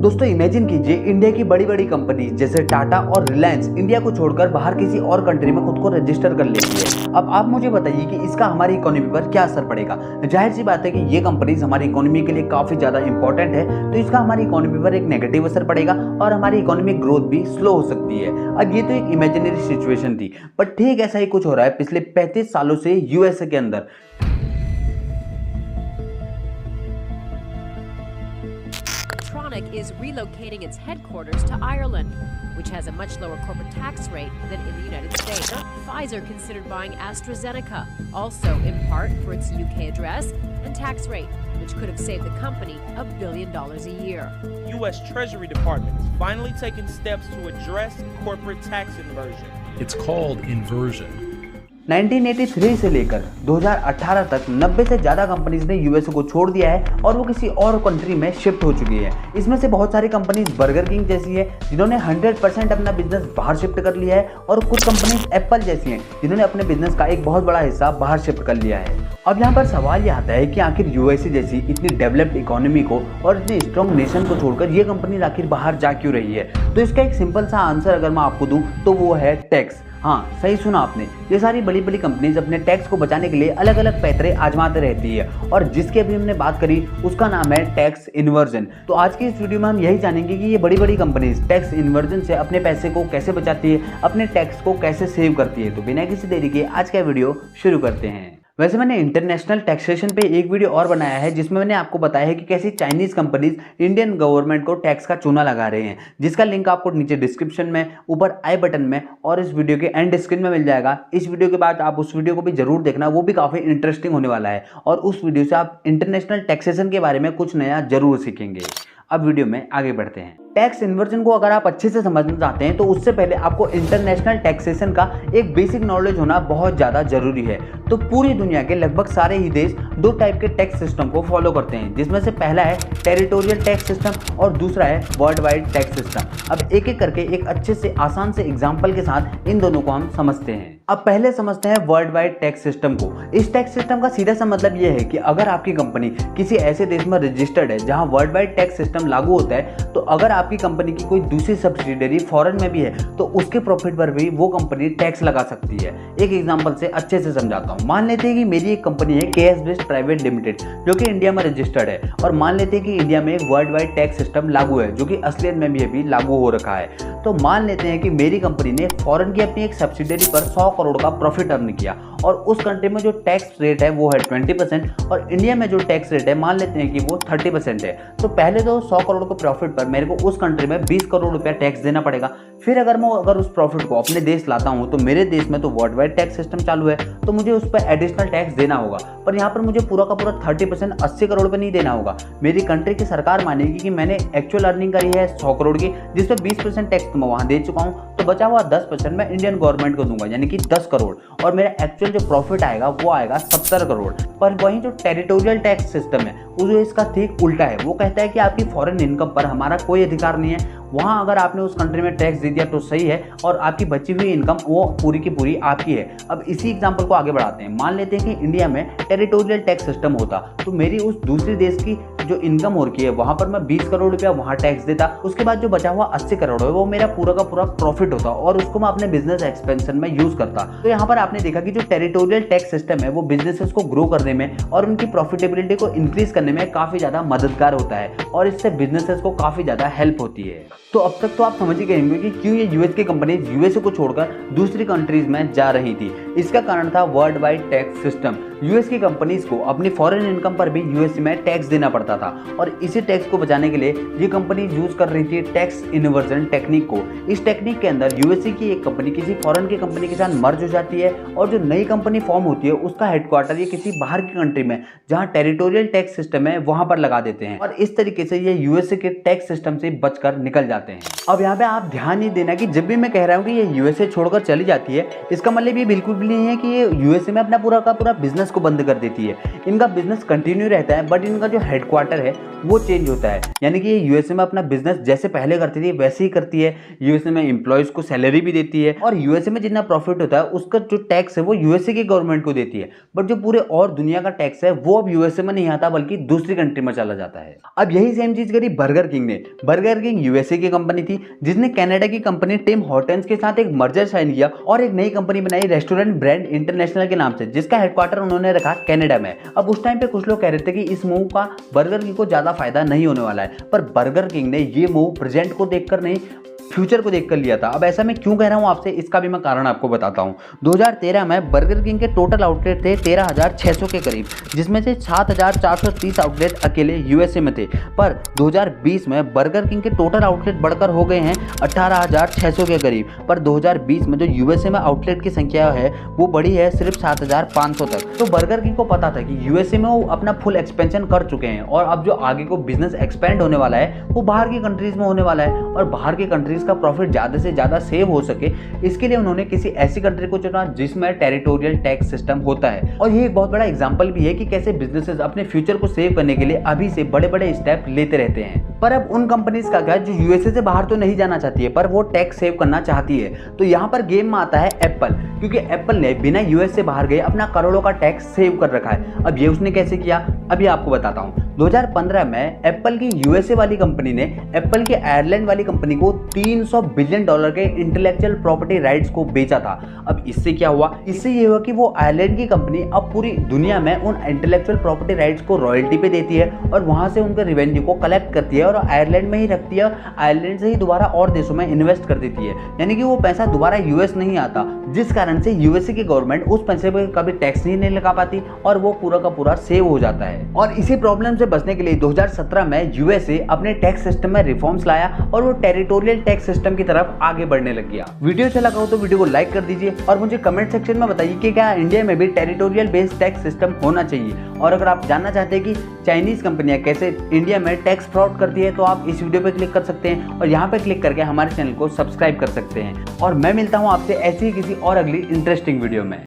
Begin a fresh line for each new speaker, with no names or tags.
दोस्तों इमेजिन कीजिए इंडिया की बड़ी बड़ी कंपनी जैसे टाटा और रिलायंस इंडिया को छोड़कर बाहर किसी और कंट्री में खुद को रजिस्टर कर लेती है। अब आप मुझे बताइए कि इसका हमारी इकोनॉमी पर क्या असर पड़ेगा। जाहिर सी बात है कि ये कंपनीज हमारी इकोनॉमी के लिए काफी ज्यादा इंपॉर्टेंट है, तो इसका हमारी इकोनॉमी पर एक नेगेटिव असर पड़ेगा और हमारी इकोनॉमिक ग्रोथ भी स्लो हो सकती है। अब ये तो एक इमेजिनरी सिचुएशन थी, बट ठीक ऐसा ही कुछ हो रहा है पिछले 35 सालों से यूएसए के अंदर।
Medtronic is relocating its headquarters to Ireland, which has a much lower corporate tax rate than in the United States. Pfizer considered buying AstraZeneca, also in part for its UK address and tax rate, which could have saved the company $1 billion a year.
U.S. Treasury Department is finally taking steps to address corporate tax inversion.
It's called inversion.
1983 से लेकर 2018 तक 90 से ज़्यादा companies ने USA को छोड़ दिया है और वो किसी और कंट्री में शिफ्ट हो चुकी है। इसमें से बहुत सारी कंपनीज बर्गर किंग जैसी है जिन्होंने 100% अपना बिजनेस बाहर शिफ्ट कर लिया है, और कुछ कंपनीज एप्पल जैसी हैं जिन्होंने अपने बिजनेस का एक बहुत बड़ा हिस्सा बाहर शिफ्ट कर लिया है। अब यहाँ पर सवाल ये आता है कि आखिर यूएसए जैसी इतनी डेवलप्ड इकोनॉमी को और इतनी स्ट्रॉन्ग नेशन को छोड़कर ये कंपनी आखिर बाहर जा क्यों रही है। तो इसका एक सिंपल सा आंसर अगर मैं आपको दूं तो वो है टैक्स। हाँ, सही सुना आपने। ये सारी बड़ी बड़ी कंपनीज अपने टैक्स को बचाने के लिए अलग अलग पैतरे आजमाते रहती है, और जिसकी अभी हमने बात करी उसका नाम है टैक्स इन्वर्जन। तो आज की इस वीडियो में हम यही जानेंगे कि ये बड़ी बड़ी कंपनीज टैक्स इन्वर्जन से अपने पैसे को कैसे बचाती है, अपने टैक्स को कैसे सेव करती है। तो बिना किसी देरी के आज का वीडियो शुरू करते हैं। वैसे मैंने इंटरनेशनल टैक्सेशन पे एक वीडियो और बनाया है जिसमें मैंने आपको बताया है कि कैसी चाइनीज कंपनीज इंडियन गवर्नमेंट को टैक्स का चूना लगा रहे हैं, जिसका लिंक आपको नीचे डिस्क्रिप्शन में, ऊपर आई बटन में और इस वीडियो के एंड स्क्रीन में मिल जाएगा। इस वीडियो के बाद आप उस वीडियो को भी जरूर देखना, वो भी काफ़ी इंटरेस्टिंग होने वाला है और उस वीडियो से आप इंटरनेशनल टैक्सेशन के बारे में कुछ नया जरूर सीखेंगे। अब वीडियो में आगे बढ़ते हैं। टैक्स इन्वर्जन को अगर आप अच्छे से समझना चाहते हैं तो उससे पहले आपको इंटरनेशनल टैक्सेशन का एक बेसिक नॉलेज होना बहुत ज़्यादा जरूरी है। तो पूरी दुनिया के लगभग सारे ही देश दो टाइप के टैक्स सिस्टम को फॉलो करते हैं, जिसमें से पहला है टेरिटोरियल टैक्स सिस्टम और दूसरा है वर्ल्ड वाइड टैक्स सिस्टम। अब एक एक करके एक अच्छे से आसान से एग्जाम्पल के साथ इन दोनों को हम समझते हैं। अब पहले समझते हैं वर्ल्ड वाइड टैक्स सिस्टम को। इस टैक्स सिस्टम का सीधा सा मतलब यह है कि अगर आपकी कंपनी किसी ऐसे देश में रजिस्टर्ड है जहां वर्ल्ड वाइड टैक्स सिस्टम लागू होता है, तो अगर आपकी कंपनी की कोई दूसरी सब्सिडियरी फॉरेन में भी है तो उसके प्रॉफिट पर भी वो कंपनी टैक्स लगा सकती है। एक एग्जांपल से अच्छे से समझाता हूँ। मान लेते हैं कि मेरी एक कंपनी है केएस बेस्ट प्राइवेट लिमिटेड जो कि इंडिया में रजिस्टर्ड है, और मान लेते हैं कि इंडिया में एक वर्ल्ड वाइड टैक्स सिस्टम लागू है जो कि असलियत में भी अभी लागू हो रखा है। तो मान लेते हैं कि मेरी कंपनी ने फॉरेन की अपनी एक सब्सिडियरी पर 100 करोड़ का प्रॉफिट अर्न किया, और उस कंट्री में जो टैक्स रेट है वो है 20% और इंडिया में जो टैक्स रेट है मान लेते हैं कि वो 30% है। तो पहले तो 100 करोड़ के प्रॉफिट पर मेरे को उस कंट्री में 20 करोड़ रुपया टैक्स देना पड़ेगा। फिर अगर उस प्रॉफिट को अपने देश लाता हूँ तो मेरे देश में तो वर्ल्ड वाइड टैक्स सिस्टम चालू है, तो मुझे उस पर एडिशनल टैक्स देना होगा। पर यहाँ पर मुझे पूरा का पूरा 30% 80 करोड़ पे नहीं देना होगा। मेरी कंट्री की सरकार मानेगी कि मैंने एक्चुअल अर्निंग करी है 100 करोड़ की, जिसमें 20% टैक्स तो मैं वहाँ दे चुका हूँ, तो बचा हुआ 10% मैं इंडियन गवर्नमेंट को दूंगा, यानी कि 10 करोड़, और मेरा एक्चुअल जो प्रॉफिट आएगा वो आएगा 70 करोड़। पर वहीं जो टेरिटोरियल टैक्स सिस्टम है वो जो इसका ठीक उल्टा है। वो कहता है कि आपकी फॉरेन इनकम पर हमारा कोई अधिकार नहीं है, वहाँ अगर आपने उस कंट्री में टैक्स दे दिया तो सही है, और आपकी बची हुई इनकम वो पूरी की पूरी आपकी है। अब इसी एग्जांपल को आगे बढ़ाते हैं। मान लेते हैं कि इंडिया में टेरिटोरियल टैक्स सिस्टम होता, तो मेरी उस दूसरे देश की जो इनकम हो रखी है वहाँ पर मैं 20 करोड़ रुपया वहाँ टैक्स देता, उसके बाद जो बचा हुआ 80 करोड़ है वो मेरा पूरा का पूरा प्रॉफिट होता और उसको मैं अपने बिजनेस एक्सपेंशन में यूज करता। तो यहाँ पर आपने देखा कि जो टेरिटोरियल टैक्स सिस्टम है वो बिजनेसेस को ग्रो करने में और उनकी प्रॉफिटेबिलिटी को इंक्रीज करने में काफी ज्यादा मददगार होता है, और इससे बिजनेसेस को काफी ज्यादा हेल्प होती है। तो अब तक तो आप समझ ही गए होंगे कि क्यों ये यूएस की कंपनीज यूएसए को छोड़कर दूसरी कंट्रीज में जा रही थी। इसका कारण था world wide tax system. US की कंपनीज को अपनी फॉरेन इनकम पर भी यूएसए में टैक्स देना पड़ता था, और इसी टैक्स को बचाने के लिए ये कंपनी यूज कर रही थी टैक्स इन्वर्जन टेक्निक को। इस टेक्निक के अंदर यूएसए की एक कंपनी किसी फॉरेन की कंपनी के साथ मर्ज हो जाती है, और जो नई कंपनी फॉर्म होती है उसका हेडक्वार्टर ये किसी बाहर की कंट्री में जहां टेरिटोरियल टैक्स सिस्टम है वहां पर लगा देते हैं, और इस तरीके से ये यूएसए के टैक्स सिस्टम से बचकर निकल जाते हैं। अब यहाँ पे आप ध्यान नहीं देना कि जब भी मैं कह रहा हूँ कि ये यूएसए छोड़कर चली जाती है, इसका मतलब ये बिल्कुल भी नहीं है कि ये यूएसए में अपना पूरा का पूरा बिजनेस बिजनेस को बंद कर देती है। इनका बिजनेस कंटिन्यू रहता है बट इनका जो हेडक्वार्टर है वो चेंज होता है, यानी कि ये यूएसए में अपना बिजनेस जैसे पहले करती थी वैसे ही करती है। यूएसए में एम्प्लॉयज को सैलरी भी देती है और यूएसए में जितना प्रॉफिट होता है उसका जो टैक्स है वो यूएसए की गवर्नमेंट को देती है। बट जो पूरे और दुनिया का टैक्स है वो अब यूएसए में नहीं आता बल्कि दूसरी कंट्री में चला जाता है। अब यही सेम चीज करी बर्गर किंग ने। बर्गर किंग यूएसए की कंपनी थी जिसने कनाडा की कंपनी टिम हॉर्टन्स के साथ एक मर्जर साइन किया और एक नई कंपनी बनाई रेस्टोरेंट ब्रांड इंटरनेशनल के नाम से, जिसका हेडक्वार्टर उन्होंने रखा कनाडा में। अब उस टाइम पे कुछ लोग कह रहे थे कि इस मूव का बर्गर किंग को ज्यादा फायदा नहीं होने वाला है, पर बर्गर किंग ने ये मूव प्रेजेंट को देखकर नहीं फ्यूचर को देखकर लिया था। अब ऐसा मैं क्यों कह रहा हूं आपसे, इसका भी मैं कारण आपको बताता हूं। 2013 में बर्गर किंग के टोटल आउटलेट थे 13,600 के करीब, जिसमें से 7,430 आउटलेट अकेले यूएसए में थे। पर 2020 में बर्गर किंग के टोटल आउटलेट बढ़कर हो गए हैं 18,600 के करीब, पर 2020 में जो यूएसए में आउटलेट की संख्या है वो बढ़ी है सिर्फ 7,500 तक। तो बर्गर किंग को पता था कि यूएसए में वो अपना फुल एक्सपेंशन कर चुके हैं और अब जो आगे को बिजनेस एक्सपेंड होने वाला है वो बाहर की कंट्रीज में होने वाला है, और बाहर की कंट्रीज का प्रॉफिट ज्यादा से ज्यादा सेव हो सके इसके लिए उन्होंने किसी ऐसी कंट्री को चुना जिसमें टेरिटोरियल टैक्स सिस्टम होता है। और ये एक बहुत बड़ा एग्जांपल भी है कि कैसे बिजनेसेस अपने फ्यूचर को सेव करने के लिए अभी से बड़े बड़े स्टेप लेते रहते हैं। पर अब उन कंपनीज का क्या जो यूएसए से बाहर तो नहीं जाना चाहती है पर वो टैक्स सेव करना चाहती है, तो यहाँ पर गेम में आता है एप्पल, क्योंकि एप्पल ने बिना यूएस से बाहर गए अपना करोड़ों का टैक्स सेव कर रखा है। अब ये उसने कैसे किया अभी आपको बताता हूँ। 2015 में एप्पल की यूएसए वाली कंपनी ने एप्पल की आयरलैंड वाली कंपनी को $300 बिलियन के इंटेलेक्चुअल प्रॉपर्टी राइट्स को बेचा था। अब इससे क्या हुआ, इससे ये हुआ कि वो आयरलैंड की कंपनी अब पूरी दुनिया में उन इंटेलेक्चुअल प्रॉपर्टी राइट्स को रॉयल्टी पे देती है और वहां से उनके रेवेन्यू को कलेक्ट करती है और आयरलैंड में ही रखती है, आयरलैंड से ही दोबारा और देशों में इन्वेस्ट कर देती है, यानी कि वो पैसा दोबारा यूएस नहीं आता, जिस कारण से यूएसए की गवर्नमेंट उस पैसे पर कभी टैक्स नहीं लगा पाती और वो पूरा का पूरा सेव हो जाता है। और इसी प्रॉब्लम से बचने के लिए 2017 में यूएसए अपने टैक्स सिस्टम में रिफॉर्म्स लाया और वो टेरिटोरियल टैक्स सिस्टम की तरफ आगे बढ़ने लग गया। वीडियो अच्छा लगा हो तो वीडियो को लाइक कर दीजिए और मुझे कमेंट सेक्शन में बताइए कि क्या इंडिया में भी टेरिटोरियल बेस्ड टैक्स सिस्टम होना चाहिए। और अगर आप जानना चाहते हैं कि चाइनीज कंपनियां कैसे इंडिया में टैक्स फ्रॉड करती है तो आप इस वीडियो पे क्लिक कर सकते हैं और यहाँ पे क्लिक करके हमारे चैनल को सब्सक्राइब कर सकते हैं। और मैं मिलता हूँ आपसे ऐसी ही किसी और अगली इंटरेस्टिंग वीडियो में।